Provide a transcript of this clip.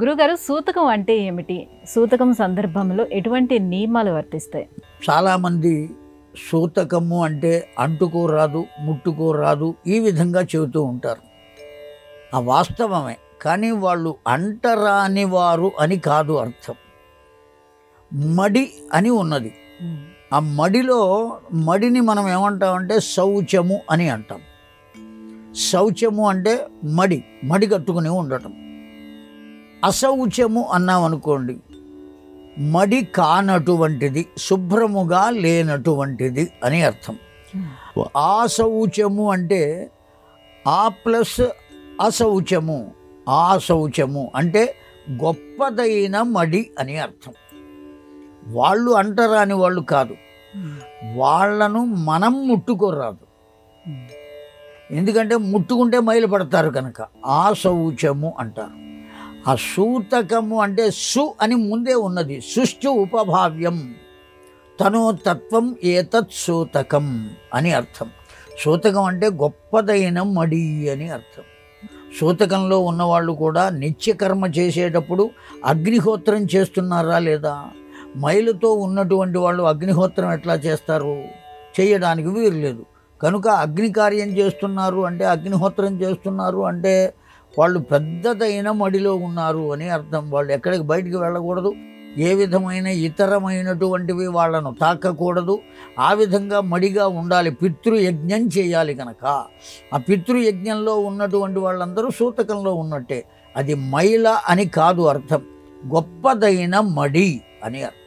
గురుగారు, సూతకం అంటే ఏమిటి? సూతకం సందర్భంలో ఎటువంటి నియమాలు వర్తిస్తాయి? చాలామంది సూతకము అంటే అంటుకోరాదు, ముట్టుకోరాదు, ఈ విధంగా చెబుతూ ఉంటారు. ఆ వాస్తవమే, కానీ వాళ్ళు అంటరాని వారు అని కాదు అర్థం. మడి అని ఉన్నది. ఆ మడిని మనం ఏమంటామంటే శౌచము అని అంటాం. శౌచము అంటే మడి కట్టుకుని ఉండటం. అశౌచము అన్నామనుకోండి, మడి కానటువంటిది, శుభ్రముగా లేనటువంటిది అని అర్థం. అశౌచము అంటే ఆ ప్లస్ అశౌచము, అశౌచము అంటే గొప్పదైన మడి అని అర్థం. వాళ్ళు అంటరాని వాళ్ళు కాదు, వాళ్ళను మనం ముట్టుకోరాదు. ఎందుకంటే ముట్టుకుంటే మైలు పడతారు కనుక ఆ శౌచము అంటారు. ఆ సూతకము అంటే సు అని ముందే ఉన్నది, సుష్టు ఉపభావ్యం తనోతత్వం ఏతత్ సూతకం అని అర్థం. సూతకం అంటే గొప్పదైన మడి అని అర్థం. సూతకంలో ఉన్నవాళ్ళు కూడా నిత్యకర్మ చేసేటప్పుడు అగ్నిహోత్రం చేస్తున్నారా లేదా? మైలుతో ఉన్నటువంటి వాళ్ళు అగ్నిహోత్రం ఎట్లా చేస్తారు? చేయడానికి వీలు లేదు. కనుక అగ్ని కార్యం చేస్తున్నారు అంటే, అగ్నిహోత్రం చేస్తున్నారు అంటే వాళ్ళు పెద్దదైన మడిలో ఉన్నారు అని అర్థం. వాళ్ళు ఎక్కడికి బయటికి వెళ్ళకూడదు, ఏ విధమైన ఇతరమైనటువంటివి వాళ్ళను తాకకూడదు. ఆ విధంగా మడిగా ఉండాలి. పితృయజ్ఞం చేయాలి కనుక ఆ పితృయజ్ఞంలో ఉన్నటువంటి వాళ్ళందరూ సూతకంలో ఉన్నట్టే. అది మైల అని కాదు అర్థం, గొప్పదైన మడి అని అర్థం.